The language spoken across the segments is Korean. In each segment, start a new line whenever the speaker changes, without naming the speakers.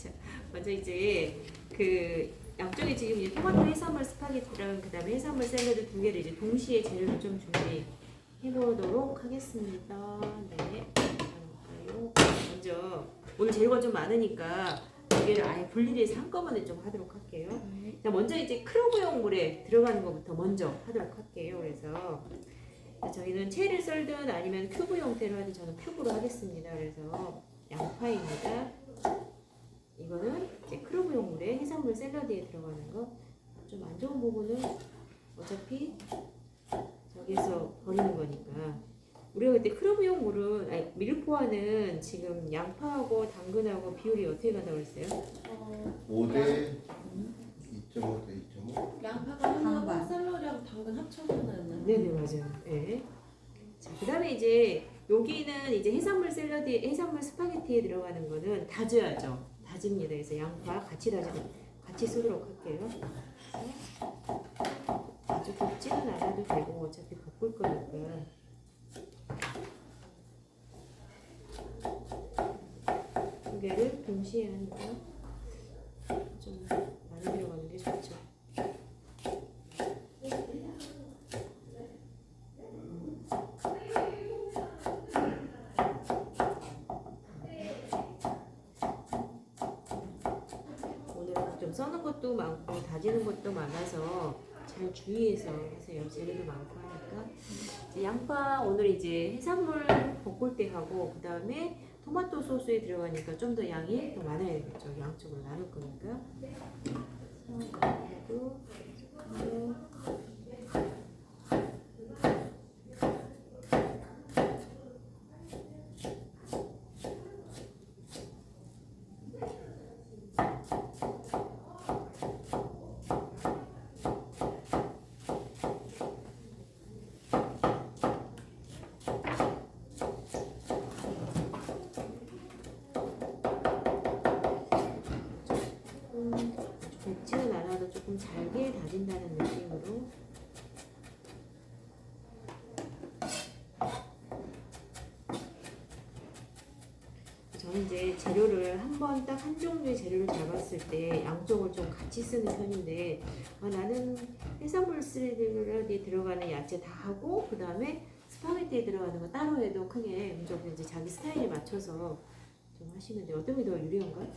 자, 먼저 이제 그 양쪽에 지금 이제 토마토 해산물 스파게티랑 그다음에 해산물 샐러드 두 개를 이제 동시에 재료를 좀 준비해 보도록 하겠습니다. 네, 볼까요? 먼저 오늘 재료가 좀 많으니까 두 개를 아예 분리해서 한꺼번에 좀 하도록 할게요. 자, 먼저 이제 크로브용 물에 들어가는 것부터 먼저 하도록 할게요. 그래서 저희는 채를 썰든 아니면 큐브 형태로 하든 저는 큐브로 하겠습니다. 그래서 양파입니다. 이거는 이제 크로브용 물에 해산물 샐러드에 들어가는 거. 좀 안 좋은 부분은 어차피 저기서 버리는 거니까. 우리가 그때 크로브용 물은 아니 밀포화는 지금 양파하고 당근하고 비율이 어떻게 간다고 그랬어요?
5대 2.5대 2.5.
양파가 하나고 샐러리하고 당근 합쳐서는
네네 맞아요. 네. 자, 그다음에 이제 여기는 이제 해산물 샐러드, 해산물 스파게티에 들어가는 거는 다져야죠. 다집니다. 그래서 양파 같이 같이 쓰도록 할게요. 아주 굽지는 않아도 되고 어차피 볶을 거니까. 두 개를 동시에 하니까 좀 많이 들어가는 게 좋죠. 오늘은 좀 써는 것도 많고 다지는 것도 많아서 잘 주의해서 하세요. 재료도 많고 하니까. 이제 양파 오늘 이제 해산물 볶을 때 하고 그 다음에 토마토 소스에 들어가니까 좀 더 양이 더 많아야 되겠죠. 양쪽으로 나눌 거니까. 그리고 맵지는 않아도 조금 잘게 다진다는 느낌으로. 저는 이제 재료를 한 번 딱 한 종류의 재료를 잡았을 때 양쪽을 좀 같이 쓰는 편인데 나는 해산물 샐러드에 들어가는 야채 다 하고 그 다음에 스파게티에 들어가는 거 따로 해도 크게 문제 없고 이제 자기 스타일에 맞춰서 좀 하시면 돼요. 어떤 게 더 유리한가요?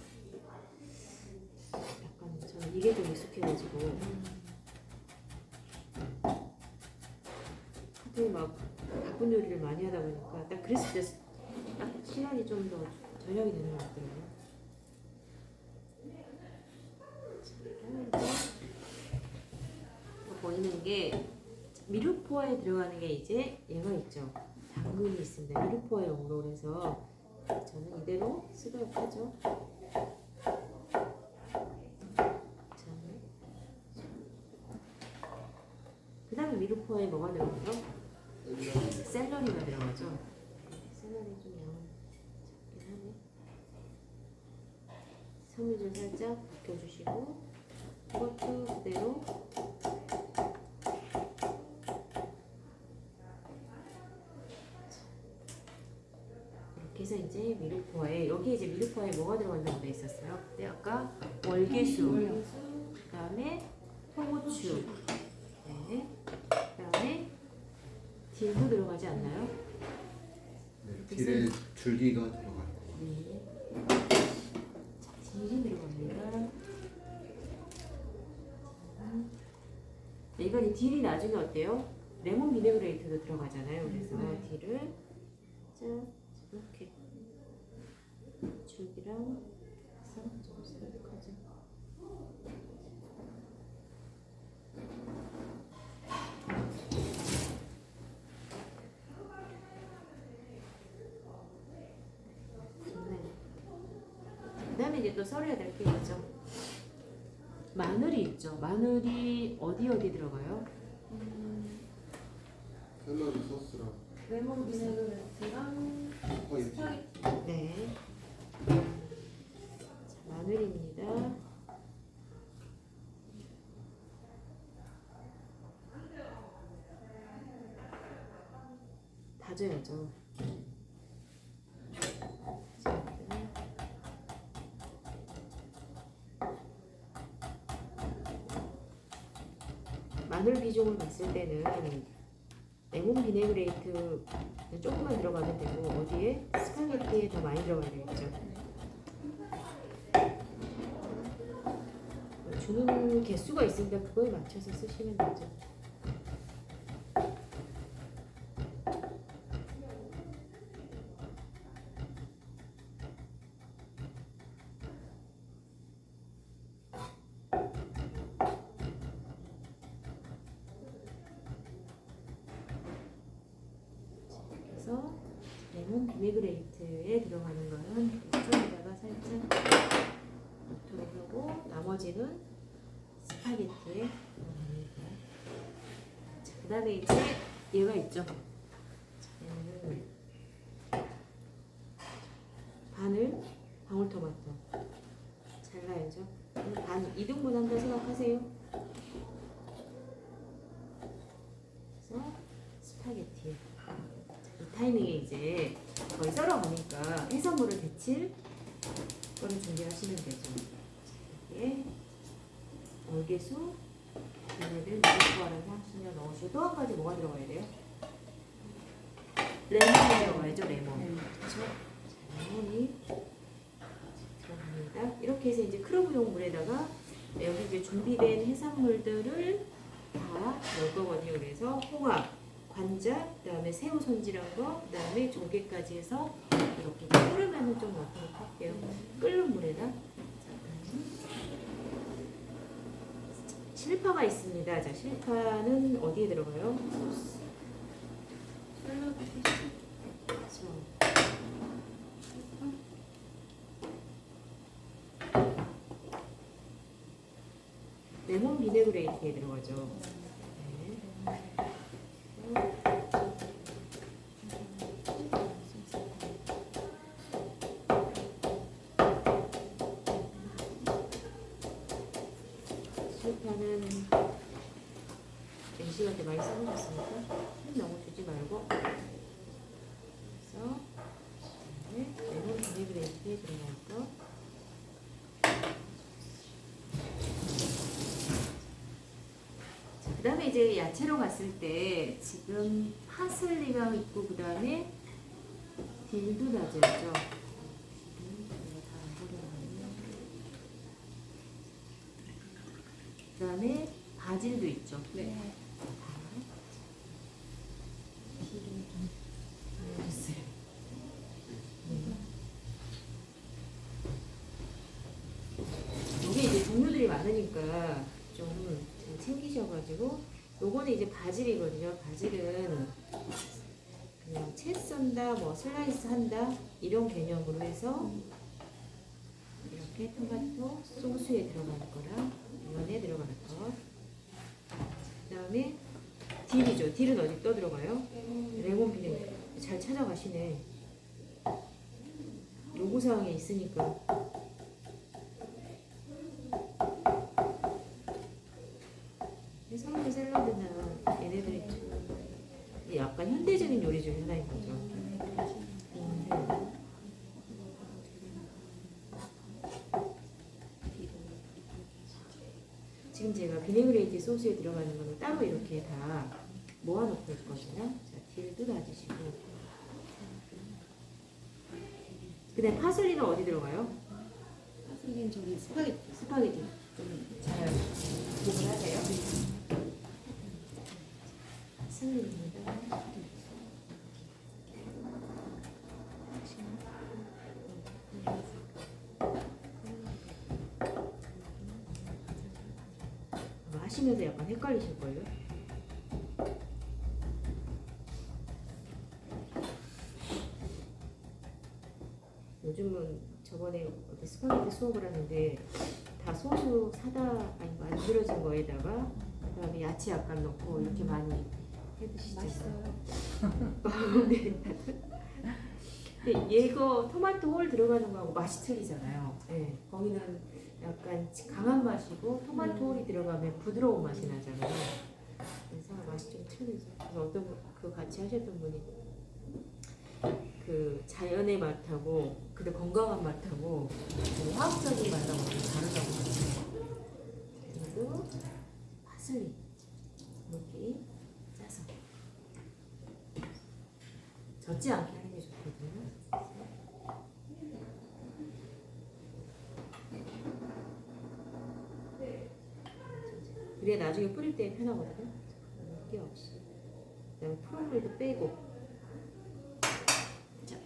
약간 저는 이게 좀 익숙해가지고 하도 막 바쁜 요리를 많이 하다 보니까 딱 그랬을 때 딱 시간이 좀 더 절약이 되는 것 같더라고요. 보이는 게 미르포화에 들어가는 게 이제 얘가 있죠. 당근이 있습니다. 미르포화용으로. 그래서 저는 이대로 쓰도록 하죠. 그 다음에 미르포화에 뭐가 들어가죠? 샐러리가 들어가죠. 샐러리 좀 양은 작긴 하네. 섬유질 살짝 벗겨주시고 이것도 그대로 이렇게 해서 이제 미르포화에 여기 이제 미르포화에 뭐가 들어간다고 돼 있었어요? 그때 아까 월계수, 그 다음에 통후추, 네, 그 다음에 딜도 들어가지 않나요?
네, 딜에 줄기가 들어갈 거예요.
네. 자, 딜이 들어갑니다. 이건 이 딜이 나중에 어때요? 레몬 비네그레이트도 들어가잖아요. 그래서 딜을 짠 이렇게 줄기랑 해서 좀 썰어가죠. 그 다음에 이제 또 썰어야 될 게 있죠. 마늘이 있죠. 마늘이 어디 들어가요?
샐러드 소스랑
레몬 비네그레트랑
스파게티.
스파게티.
네. 자, 마늘입니다. 다져야죠. 마늘 비중을 봤을 때는 레몬 비네그레이트 조금만 들어가면 되고 어디에 스파게티에 더 많이 들어가야 되겠죠. 주는 개수가 있으니까 그거에 맞춰서 쓰시면 되죠. 그래서 레몬 비네그레이트에 들어가는 거는 이쪽에다가 살짝 넣도록 하고 나머지는 스파게티에 들어갑니다. 자, 그 다음에 이제 얘가 있죠. 얘는 마늘, 방울토마토 잘라야죠. 반 2등분 한다 생각하세요. 그래서 스파게티. 이 타이밍에 이제 거의 썰어가니까 해산물을 데칠 거를 준비하시면 되죠. 여기에 월계수, 얘네들 넣어라고 하시면 넣으시고 또 한 가지 뭐가 들어가야 돼요? 레몬이 들어가야죠. 레몬. 그렇죠? 레몬이 들어갑니다. 이렇게 해서 이제 크루브용 물에다가 여기 이제 준비된 해산물들을 다 넣을 거거든요. 그래서 홍합, 관자, 그다음에 새우 손질한 거, 그다음에 조개까지 해서 이렇게 끓으면은 좀 넣도록 할게요. 끓는 물에다. 실파가 있습니다. 자, 실파는 어디에 들어가요? 그렇죠. 레몬 비네그레이트에 들어가죠. 네. 실파는 MC한테 많이 써보셨습니까? 너무 주지 말고. 그래서 네, 레몬 비네그레이트에 들어갈 거. 그 다음에 이제 야채로 갔을 때 지금 파슬리가 있고 그 다음에 딜도 다졌죠. 그 다음에 바질도 있죠.
네.
여기 이제 종류들이 많으니까 좀 잘 챙기셔가지고 요거는 이제 바질이거든요. 바질은 그냥 채 썬다, 뭐 슬라이스 한다 이런 개념으로 해서 이렇게 토마토 소스에 들어갈 거랑 면에 들어갈 거. 그 다음에 딜이죠. 딜은 어디 또 들어가요? 레몬 비네가 잘 찾아가시네. 요구사항에 있으니까. 해산물 샐러드나 얘네들이 약간 현대적인 요리 중에 하나인 거죠. 지금 제가 비네그레이트 소스에 들어가는 거는 따로 이렇게 다 모아놓고 있거든요. 자, 딜도 놔주시고. 그 다음 파슬리는 어디 들어가요?
파슬리는 저기 스파게티.
스파게티. 잘 구분하세요. 파슬리입니다. 하시면서 약간 헷갈리실걸요? 요즘은 저번에 어디 스파게티 수업을 하는데 다 소스 사다 아니 만들어진 거에다가 그다음에 야채 약간 넣고 이렇게 많이 해드시잖아요.
맛있어요.
네. 근데 얘가 토마토 홀 들어가는 거하고 맛이 틀리잖아요. 네. 거기는 약간 강한 맛이고 토마토 홀이 들어가면 부드러운 맛이 나잖아요. 그래서 맛이 좀 틀리죠. 그래서 어떤 그 같이 하셨던 분이 그 자연의 맛하고 근데 건강한 맛하고 그 화학적인 맛하고 좀 다르다고 하더라고요. 그리고 파슬리. 젖지 않게 하는 게 좋거든요. 그래야 나중에 뿌릴 때 편하거든요. 물기 없이. 그다음에 프로물도 빼고. 자.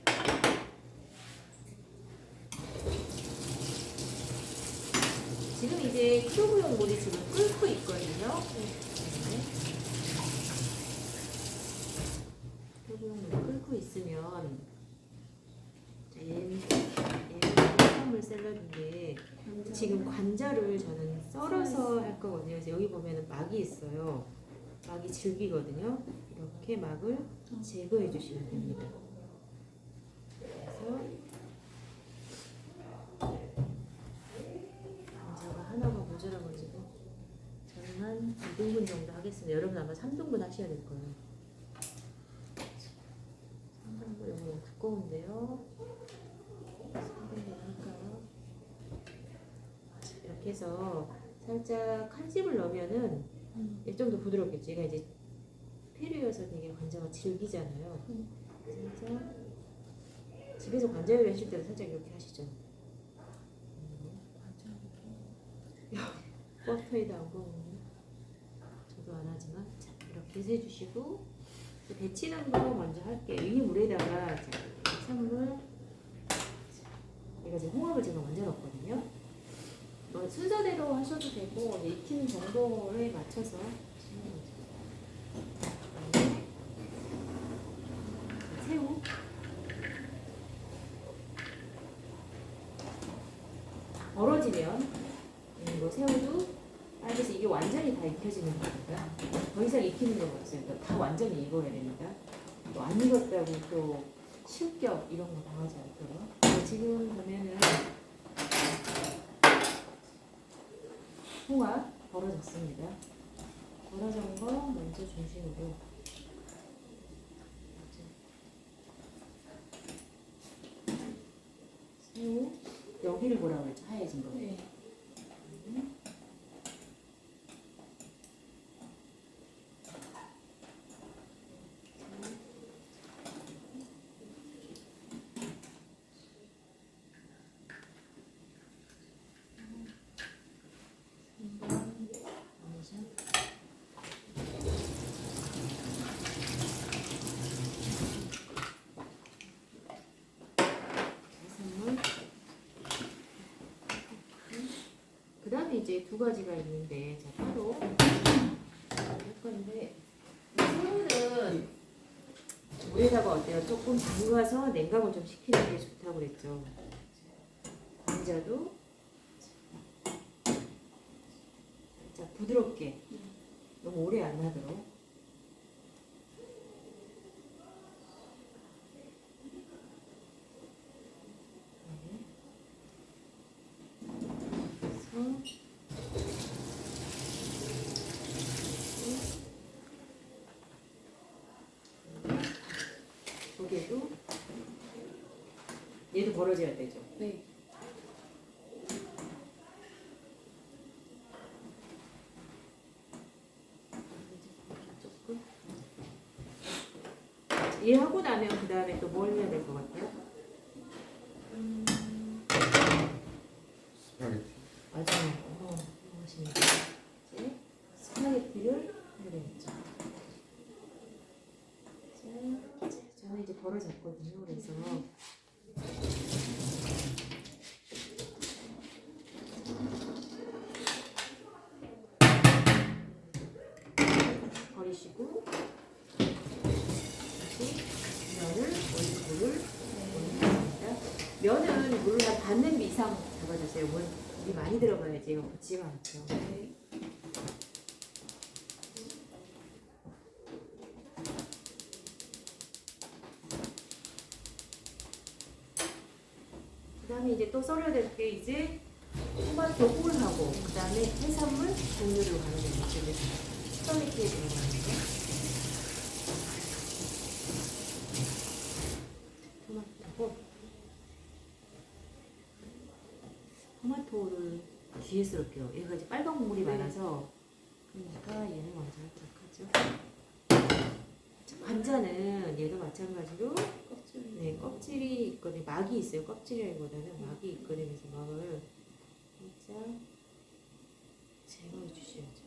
지금 이제 클로브용 물이 지금 끓고 있거든요. 네. 클로브용 물이 끓고 있으면 자, 얘는 해산물 샐러드인데 지금 관자를 저는 썰어서 할 거거든요. 그래서 여기 보면은 막이 있어요. 막이 질기거든요. 이렇게 막을 제거해 주시면 됩니다. 그래서 관자가 하나가 모자라가지고 저는 한 2등분 정도 하겠습니다. 여러분 아마 3등분 하셔야 될 거예요. 3등분 이거 너무 두꺼운데요. 3등분 할까요? 이렇게 해서 살짝 칼집을 넣으면은 좀 더 부드럽겠지. 얘가 이제 페류여서 되게 관자가 질기잖아요. 살짝 집에서 관자 요리 하실 때도 살짝 이렇게 하시죠. 버터에다 안 구우면 저도 안 하지만 자, 이렇게 해서 해주시고 데치는 거 먼저 할게요. 이 물에다가 자, 해산물 얘가 지금 홍합을 제가 먼저 넣었거든요. 뭐 순서대로 하셔도 되고 익히는 정도에 맞춰서 하시는 거죠. 그다음에 새우 벌어지면 이거 새우도 빨개서 이게 완전히 다 익혀지는 거니까 더 이상 익히는 건 없어요. 그러니까 다 완전히 익어야 됩니다. 또 안 익었다고 또 실격 이런 거 당하지 않도록. 지금 보면은 홍합 벌어졌습니다. 벌어진 거 먼저 중심으로 새우 여기를 뭐라고 했죠? 하얘진 거.
네.
그 다음에 이제 두 가지가 있는데 자 따로 할 건데 새우는 물에다가 어때요? 조금 담가서 냉각을 좀 시키는 게 좋다고 그랬죠. 감자도 자 부드럽게 너무 오래 안 하도록 조개도 얘도 벌어져야 되죠.
네.
조금 얘 하고 나면 그 다음에 또 뭘 해야 될 것 같아요?
스파게티.
맞아요. 멋있네. 이제 스파게티를 해야 되겠죠. 저는 이제 벌어졌거든요. 그래서 버리시고 다시 면을 올리고를 올립니다. 면은 물을 한 반 냄비 이상 잡아주세요. 물이 많이 들어가야지 이거 붙지가 않죠.
네.
그 다음에 이제 또 썰어야 될 게 이제 토마토 홀하고 그 다음에 해산물 종류를 가는 거죠. 이제 스파게티에 들어가는 거. 토마토 홀. 토마토를 뒤에 썰게요. 얘가 이제 빨간 국물이 많아서 그러니까 얘를 먼저 하도록 하죠. 관자는 얘도 마찬가지로 네, 껍질이 있거든요. 막이 있어요. 껍질이라기보다는 막이 있거든요. 그래서 막을 살짝 제거해 주셔야죠.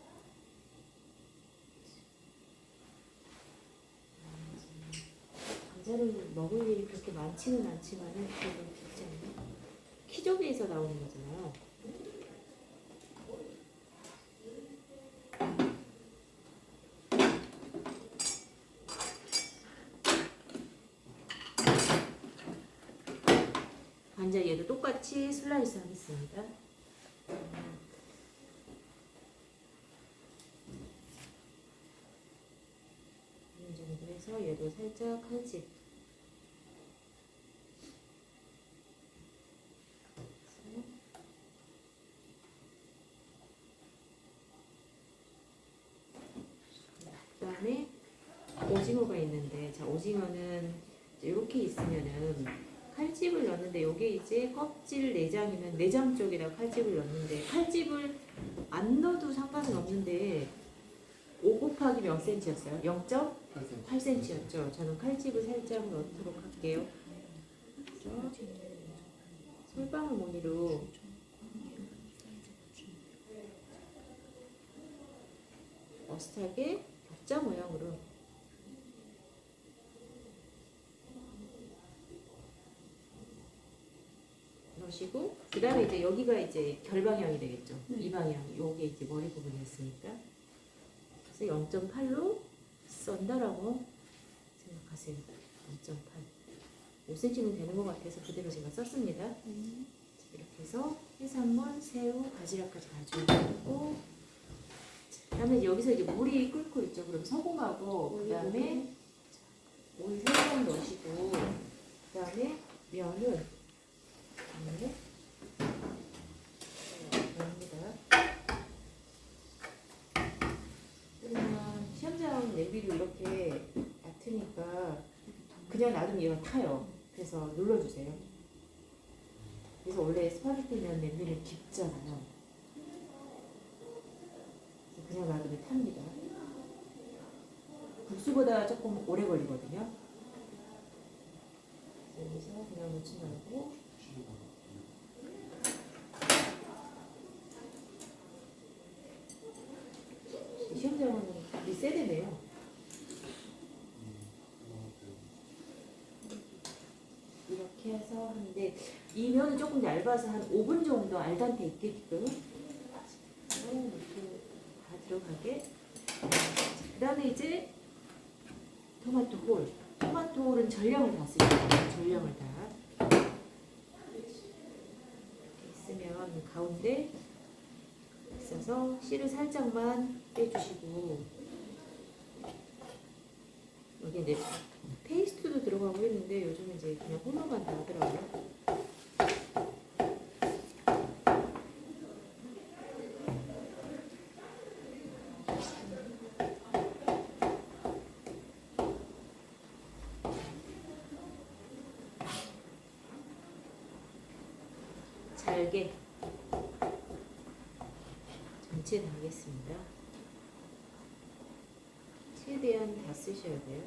감자를 먹을 일이 그렇게 많지는 않지만은 그래도 괜찮아요. 키조개에서 나오는 거잖아요. 감자 얘도 똑같이 슬라이스 하겠습니다. 이 정도 해서 얘도 살짝 칼집. 그 다음에 오징어가 있는데, 자, 오징어는 이렇게 있으면은 칼집을 넣는데, 요게 이제 껍질 내장이면 내장 쪽에다 칼집을 넣는데, 칼집을 안 넣어도 상관은 없는데 5 곱하기 몇 cm였어요? 0.8cm였죠. 저는 칼집을 살짝 넣도록 할게요. 그래서 솔방울 무늬로 어슷하게 격자 모양으로 넣으시고, 그 다음에 이제 여기가 이제 결방향이 되겠죠. 이 방향, 요게 이제 머리 부분이었으니까. 그래서 0.8로 썬다라고 생각하세요. 0.8. 5cm는 되는 것 같아서 그대로 제가 썼습니다. 이렇게 해서 해산물, 새우, 바지락까지 가져오고, 그다음에 여기서 이제 물이 끓고 있죠. 그럼 소금하고 그다음에 물 살짝 넣으시고, 그다음에 면을 넣습니다. 그러면 시험장 냄비를 이렇게 얕으니까 그냥 놔두면 얘가 타요. 그래서 눌러주세요. 그래서 원래 스파게티면 냄비는 깊잖아요. 그냥 놔두면 탑니다. 국수보다 조금 오래 걸리거든요. 여기서 그냥 놓지 말고 시험장은 물이 세대네요. 이렇게 해서 하는데, 이 면은 조금 얇아서 한 5분 정도 알단테 있게끔 이렇게 다 들어가게. 그 다음에 이제 토마토 홀. 토마토 홀은 전량을 다 쓰셔야 돼요. 전량을 다. 이렇게 있으면 가운데 있어서 씨를 살짝만 빼주시고, 여기 이제 페이스트도 들어가고 했는데 요즘은 이제 그냥 홀로만 다 하더라고요. 잘게 전체 다 하겠습니다. 최대한 다 쓰셔야 돼요.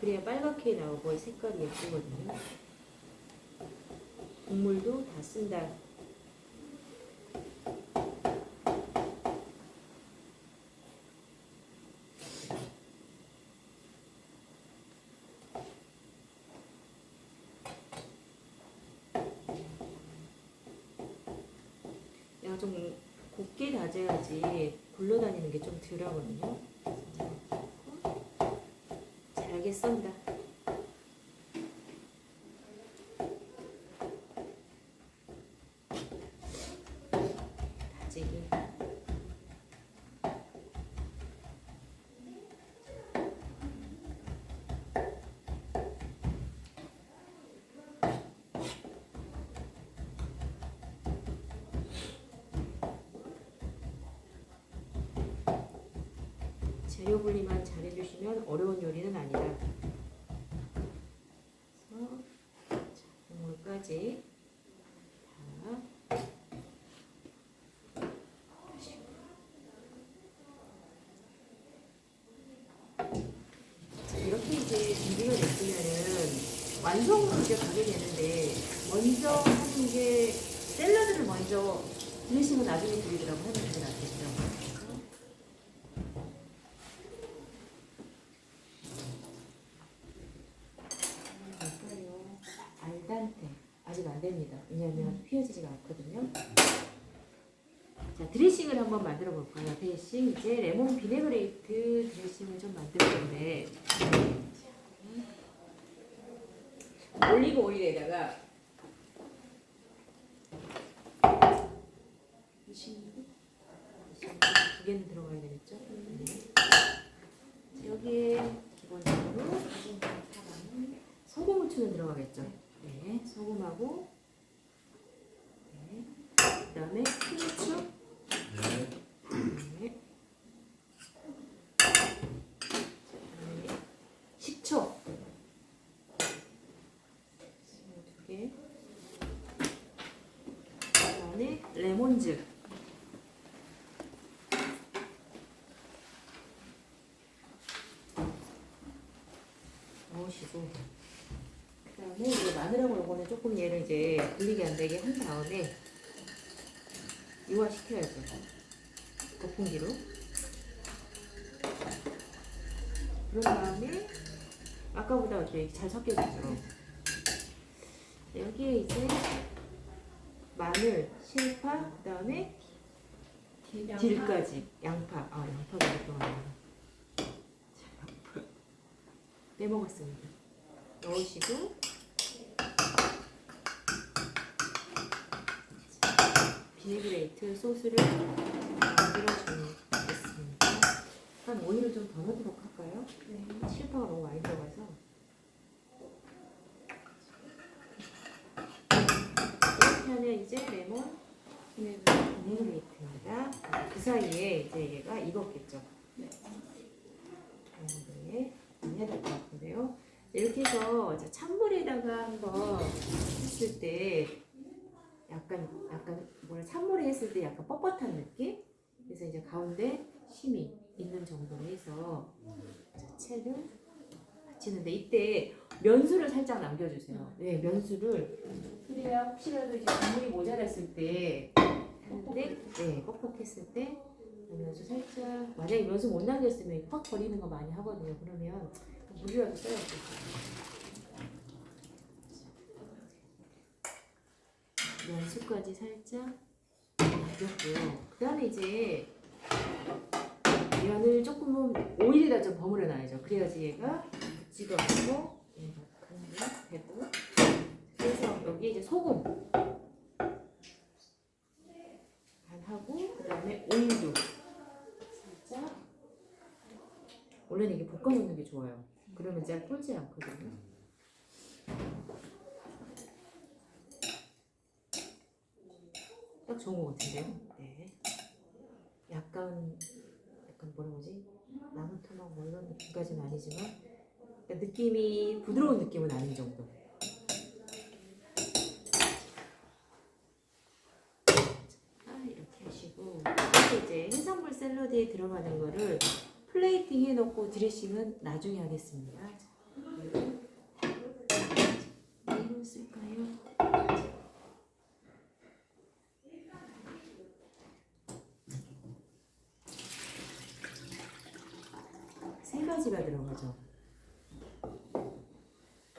그래야 빨갛게 나오고 색깔이 예쁘거든요. 국물도 다 쓴다. 내가 좀 곱게 다져야지 굴러다니는 게 좀 덜하거든요. 잘게 썬다. 다지기. 재료 분리만 잘해주시면 어려운 요리는 아니다. 그래서 국물까지 다 자, 이렇게 이제 준비가 됐으면은 이제 가게 되는데 먼저 하는 게 샐러드를 먼저 드레싱은 나중에 드리더라고 하면 되게 낫겠죠. 볼까요? 알단테 아직 안 됩니다. 왜냐하면 휘어지지가 않거든요. 자, 드레싱을 한번 만들어 볼까요? 드레싱 이제 레몬 비네그레이트 드레싱을 좀 만들 건데 올리브 오일에다가 두 개는 들어가야 되겠죠? 여기에 기본적으로 소금 후추는 들어가겠죠? 네, 소금하고 네. 그다음에 흰후추
네.
네. 그다음에 식초 두 개. 그다음에 레몬즙 넣으시고 그다음에 이제 마늘하고 요거는 조금 얘를 이제 불리게 안 되게 한 다음에 유화시켜야죠. 거품기로. 그런 다음에 아까보다 이렇게 잘 섞여졌죠. 여기에 이제 마늘, 실파, 그 다음에 딜까지 양파. 아, 양파가 몇 동안 빼먹었습니다. 넣으시고 비네그레이트 소스를 만들어주겠습니다. 한 오일을 좀 더 넣도록 할까요? 네. 실파가 너무 많이 들어가서 이렇게 하면 이제 레몬 비네그레이트입니다. 그 사이에 이제 얘가 익었겠죠. 네. 해야 될 것 같은데요. 이렇게 해서 이제 찬물에다가 한번 했을 때 약간 뭐라 찬물에 했을 때 약간 뻣뻣한 느낌? 그래서 이제 가운데 심이 있는 정도로 해서 채를 받치는데 이때 면수를 살짝 남겨주세요. 네, 면수를 그래야 혹시라도 이제 국물이 모자랐을 때 하는데 네, 뻑뻑했을 때 면수 살짝 만약에 면수 못 남겼으면 확 버리는 거 많이 하거든요. 그러면 물이라도 써야죠. 면수까지 살짝 남겼고요. 그 다음에 이제 면을 조금은 오일에다 좀 버무려 놔야죠. 그래야지 얘가 붙지도 않고 얘가 간도 되고. 그래서 여기 이제 소금 하고 그 다음에 오일도 살짝. 원래는 이게 볶아놓는 게 좋아요. 그러면 잘 쫄지 않거든요. 딱 좋은 것 같은데요. 네. 약간 뭐라 그러지? 나무 토막 뭐 이런 느낌까지는 아니지만 느낌이 부드러운 느낌은 아닌 정도. 이렇게 하시고 이제 해산물 샐러드에 들어가는 거를 플레이팅 해놓고 드레싱은 나중에 하겠습니다. 이걸 쓸까요? 세 가지가 들어가죠.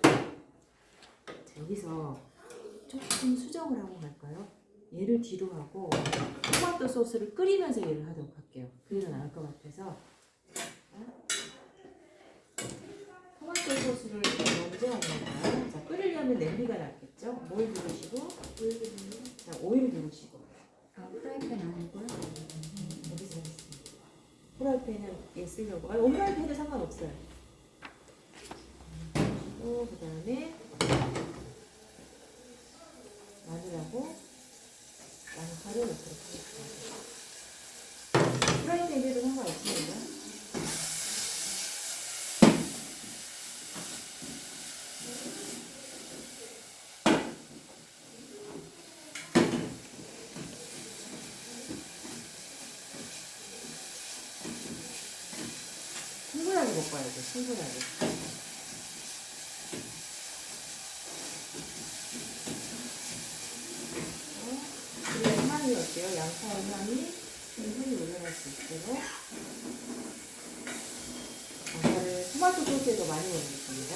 자, 여기서 조금 수정을 하고 갈까요? 얘를 뒤로 하고 토마토 소스를 끓이면서 얘를 하도록 할게요. 그게 더 나을 것 같아서 토마토 소스를 먼저 하려면 자, 끓이려면 냄비가 낫겠죠? 뭘 두르시고 자, 오일 두르시고
프라이팬 아니고요?
여기서 했습니다. 프라이팬은 얘 쓰려고 온프라이팬도 상관없어요. 그 다음에 마늘하고 양파를 넣도록 하겠습니다. 프라이팬에도 상관없습니다. 충분하게 볶아야죠. 충분하게. 양파의 향이 충분히 올라갈 수 있도록 양파를 토마토 소스에서 많이 넣어주겠습니다.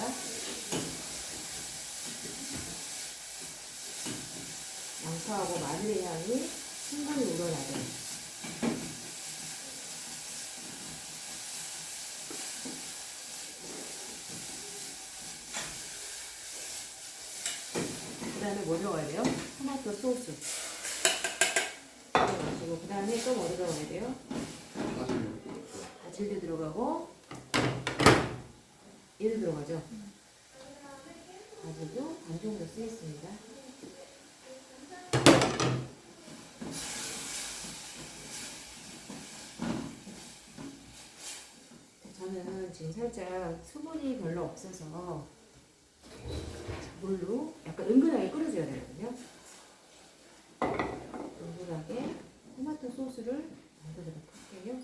양파하고 마늘의 향이 충분히 우러나도록. 그 다음에 뭐 들어가야 돼요? 토마토 소스. 그 다음에 또 뭐 들어가야 돼요? 바질도 들어가고, 얘도 들어가죠? 바질도 반 정도 쓰겠습니다. 저는 지금 살짝 수분이 별로 없어서 물로 약간 은근하게 끓여줘야 되거든요. 은근하게 토마토 소스를 만들도록 할게요.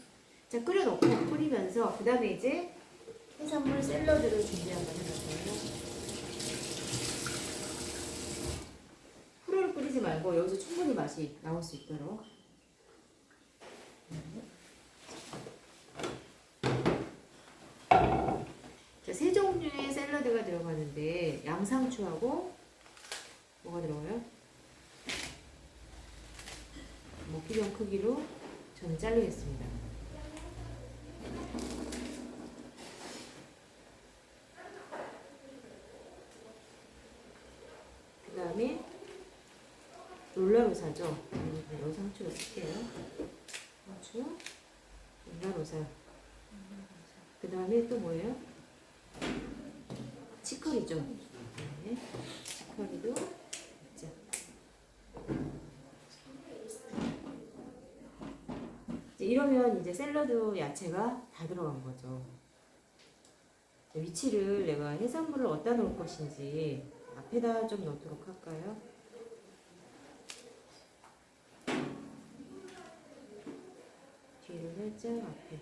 자, 끓여놓고 끓이면서 그 다음에 이제 해산물 샐러드를 준비 한번 해볼게요. 후루룩 끓이지 말고 여기서 충분히 맛이 나올 수 있도록. 자, 세 종류의 샐러드가 들어가는데 양상추하고 뭐가 들어가요? 먹기용 크기로 저는 자르겠습니다. 그 다음에 롤라로사죠. 요 상추를 쓸게요. 상추, 롤라로사. 그 다음에 또 뭐예요? 치커리죠. 네. 치커리도 있죠. 이러면 이제 샐러드 야채가 다 들어간 거죠. 위치를 내가 해산물을 어디다 놓을 것인지 앞에다 좀 놓도록 할까요? 뒤를 살짝 앞에.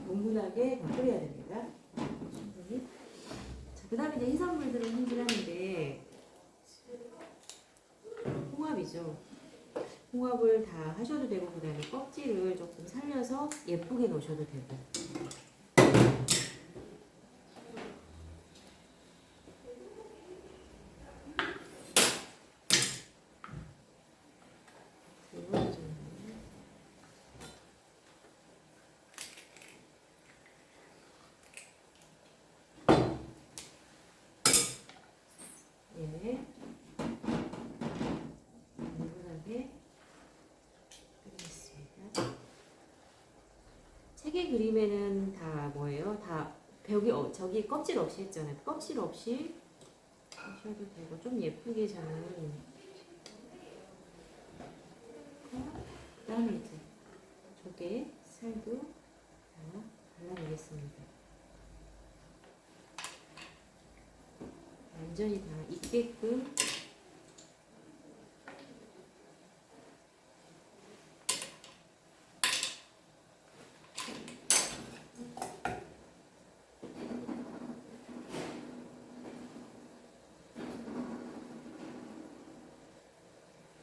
뭉근하게 더 끓여야 됩니다. 충분히. 자, 그 다음에 이제 해산물들을 손질하는데 홍합이죠. 홍합을 다 하셔도 되고 그 다음에 껍질을 조금 살려서 예쁘게 놓으셔도 되고. 예. 은근하게 끓이겠습니다. 책의 그림에는 다 뭐예요? 다 벽이 저기 껍질 없이 했잖아요. 껍질 없이 하셔도 되고 좀 예쁘게 저는 그다음에 이제 조개 살도 다 발라내겠습니다. 완전히 다 익게끔.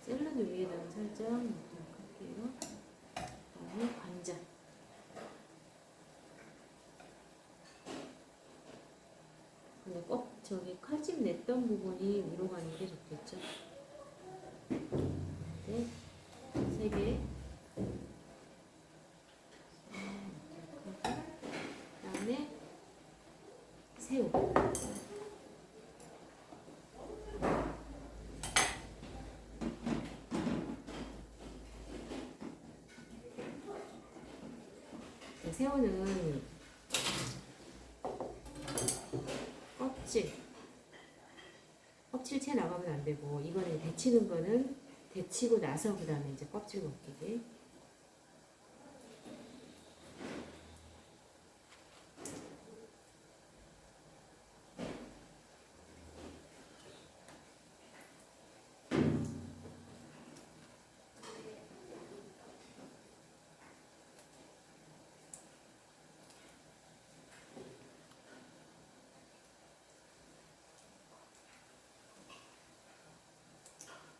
샐러드 위에다가 살짝 넣도록 할게요. 그다음에 관자. 근데 꼭 저기 칼집 냈던 부분이 위로 가는 게 좋겠죠. 네, 3개. 그다음에 새우. 네, 새우는 껍질 채 나가면 안 되고 이거는 데치는 거는 데치고 나서 그 다음에 이제 껍질 벗기기.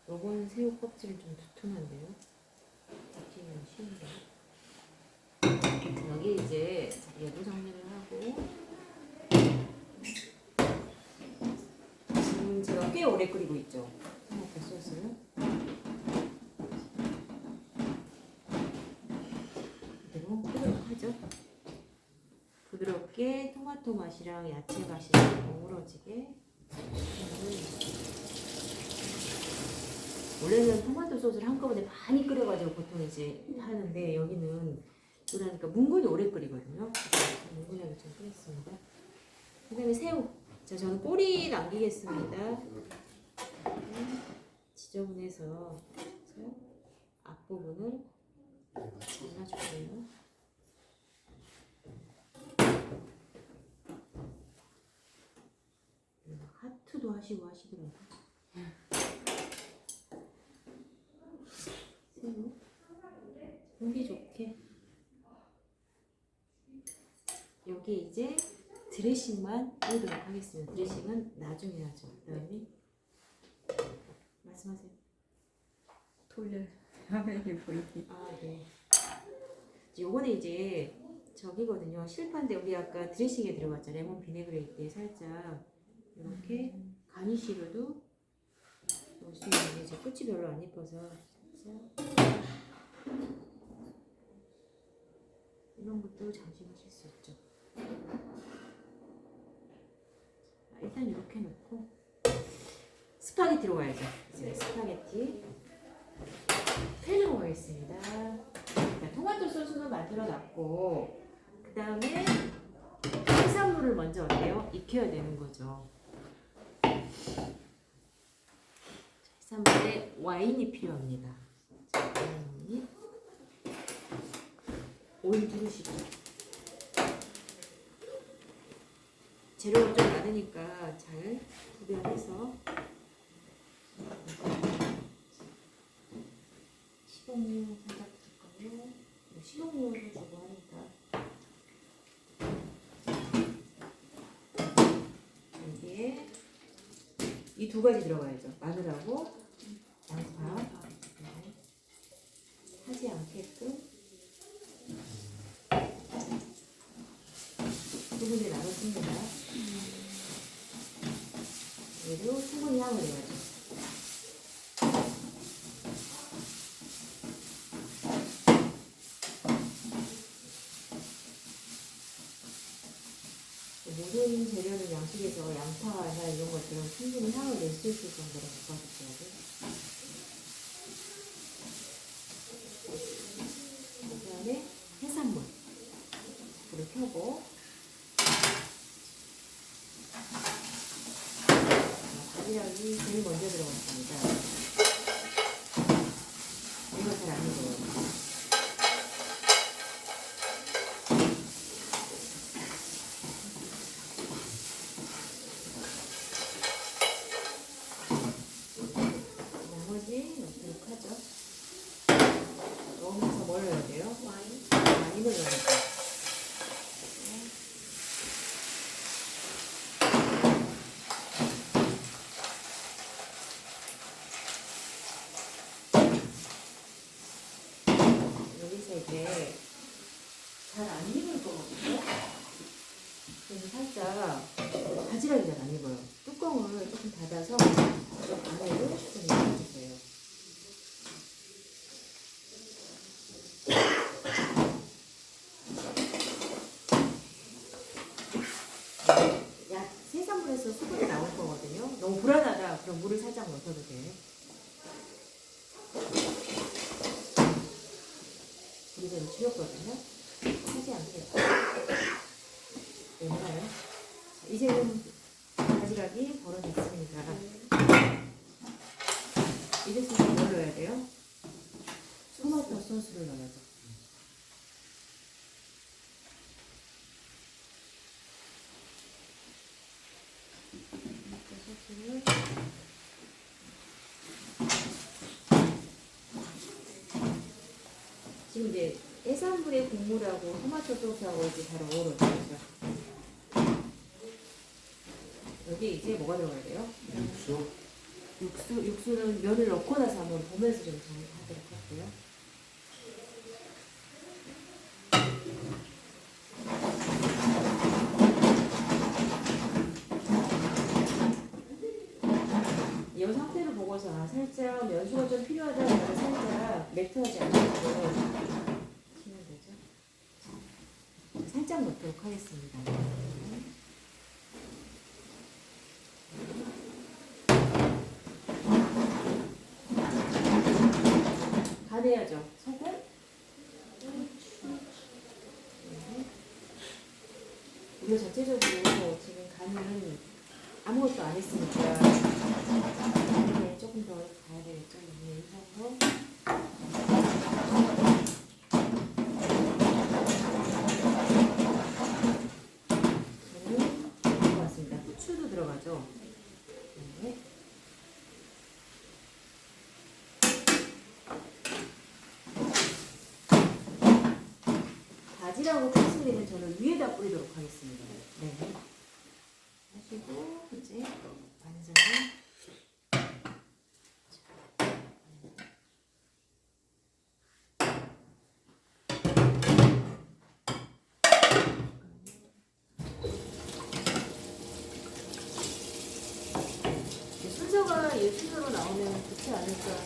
요건 새우 껍질은 좀 두툼한데요. 잡히면 쉬운데. 여기 이제 얘도 정리를 하고 지금 제가 꽤 오래 끓이고 있죠. 토마토 소스를. 그대로 끓여서 하죠. 부드럽게 토마토 맛이랑 야채 맛이 어우러지게. 원래는 토마토 소스를 한꺼번에 많이 끓여가지고 보통 이제 하는데 여기는 그러니까 뭉근히 오래 끓이거든요. 뭉근하게 좀 끓였습니다. 그다음에 새우. 자, 저는 꼬리 남기겠습니다. 지저분해서 앞부분을 잘라줄게요. 하트도 하시고 하시더라고요. 새우 보기 좋게. 여기 이제 드레싱만 해보도록 하겠습니다. 드레싱은 나중에 하죠. 그 다음에 말씀하세요.
돌려 화면이 보이게.
아, 네. 요거는 이제 저기거든요. 실판데 우리 아까 드레싱에 들어갔죠. 레몬 비네그레이트에 살짝 이렇게 가니쉬로도 넣을 수 있는데 제 끝이 별로 안 예뻐서 살짝 이런 것도 장식하실 수 있죠. 일단 이렇게 놓고 스파게티로 가야죠. 이제 스파게티 팬으로 가겠습니다. 자, 토마토 소스는 만들어 놨고 그 다음에 해산물을 먼저 어때요? 익혀야 되는 거죠. 해산물에 와인이 필요합니다. 자, 와인이 오일 두르시고 재료가 좀 많으니까 잘 구별해서 식용유 살짝 줄까요? 식용유를 주고 하니까 여기에 이 두 가지 들어가야죠. 마늘하고 양파. 네. 하지 않게끔 두 군데 나눠줍니다. 그리고 충분히 향을 내야죠. 모든 재료는 양식에서 양파나 이런 것들은 충분히 향을 낼 수 있을 정도로 볶아주셔야 돼요. 그 다음에 해산물 불을 켜고 바지락이 제일 먼저 들어갔습니다. 이거 잘 안 익어요. 나머지 넉넉하죠. 넣으면서 뭘 넣어야 돼요? 와인을 넣어야 돼요. 여기서 이제 잘 안 익을 거거든요. 그래서 살짝 바지락이 잘 안 익어요. 뚜껑을 조금 닫아서 이 안에를 좀 익혀주세요. 약 해산물에서 수분이 나올 거거든요. 너무 불안하다. 그럼 물을 살짝 넣어도 돼요. 불이 좀 줄였거든요. 하지 않겠다. 괜찮아요? 이제는 바지락이 벌어졌습니다. 이랬으면 뭘 넣어야 돼요? 토마토 소스를 넣어야죠. 토마토 소스를 지금 이제 해산물의 국물하고 토마토 소스하고 이제 잘 어우러지죠. 여기 이제 뭐가 들어가야 돼요?
육수,
육수는 면을 넣고 나서 한번 보면서 좀 정리하도록 할게요. 이 상태를 보고서 살짝 면수가 좀 필요하다면 살짝 매트하지 않고 치면 되죠. 살짝 넣도록 하겠습니다. 간해야죠. 소금, 우리가 자체적으로 지금 간은 아무것도 안 했으니까 이게 조금 더 가야 되겠죠. 이 상으로 들어갔습니다. 후추도 들어가죠. 네. 바지락하고 파슬리는 저는 위에다 뿌리도록 하겠습니다. 네. 하시고 이제 완성을 순서가 이 순서로 나오면 좋지 않을까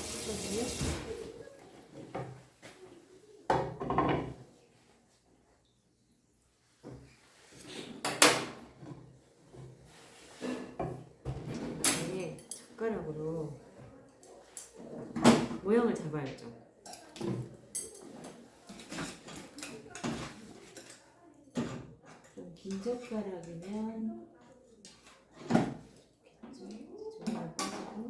싶거든요. 네, 젓가락으로 모양을 잡아야죠. 좀 긴 젓가락이면 좋겠죠. 젓가락 빠지고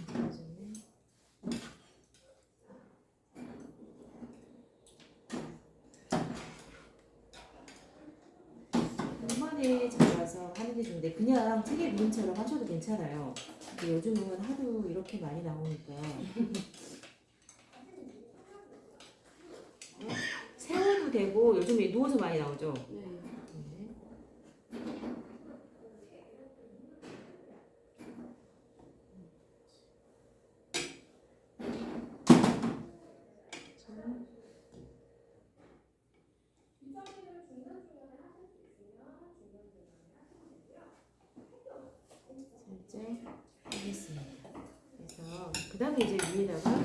빠졌네. 오만에 잡아서 하는 게 좋은데 그냥 찌개 비빔처럼 하셔도 괜찮아요. 근데 요즘은 하도 이렇게 많이 나오니까 세워도 되고 요즘에 누워서 많이 나오죠.
네.
네. 살짝 하겠습니다. 그래서 그 다음에 이제 위에다가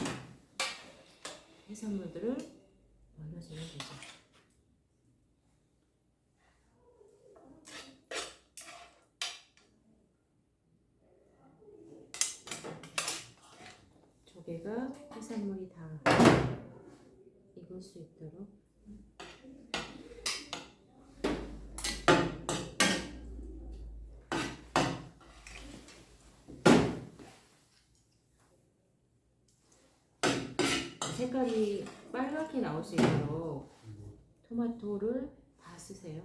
해산물들을 올려주면 되죠. 조개가 해산물이 다 익을 수 있도록 색깔이 빨갛게 나올 수 있도록 토마토를 다 쓰세요.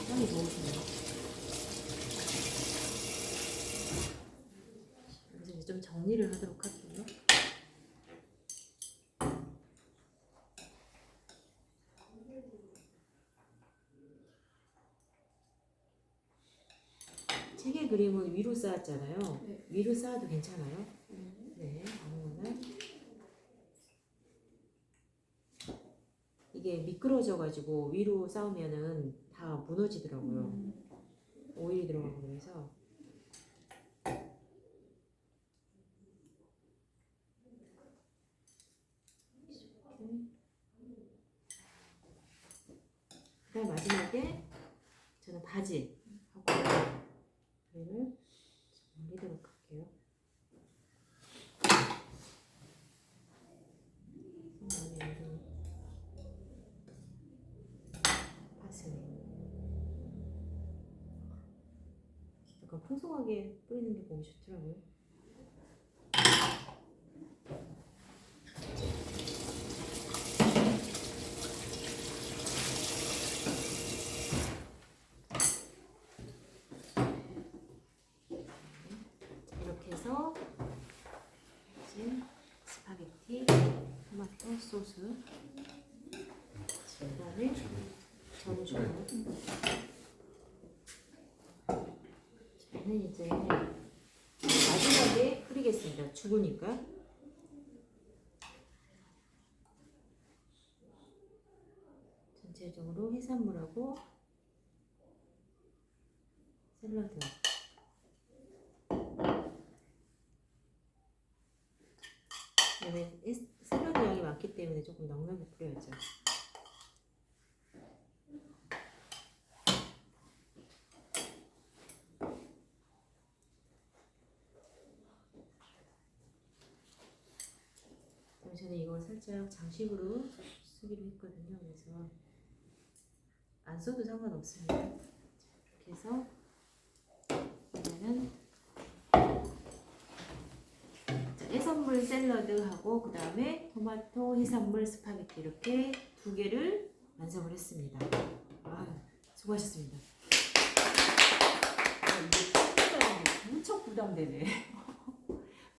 향이 좋으시네요. 여기서 이제 좀 정리를 하도록 할게요. 책의 그림은 위로 쌓았잖아요.
네.
위로 쌓아도 괜찮아요. 네, 아무거나. 이게 미끄러져가지고 위로 쌓으면은 다 무너지더라고요. 오일이 들어가고 그래서. 그다음 마지막에 저는 바지 하고 얘를 올리도록 할게요. 파슬리. 약간 풍성하게 뿌리는 게 보기 좋더라고요. 소스. 그다음에 전주. 저는 이제 마지막에 끓이겠습니다. 죽으니까. 전체적으로 해산물하고 샐러드. 그다음에 샐러드 양이 많기 때문에 조금 넉넉히 뿌려야죠. 저는 이걸 살짝 장식으로 쓰기로 했거든요. 그래서 안 써도 상관없습니다. 자, 이렇게 해서 그러면은 해산물 샐러드하고 그 다음에 토마토 해산물 스파게티 이렇게 두 개를 완성을 했습니다. 아, 수고하셨습니다. 이게 무척 부담되네.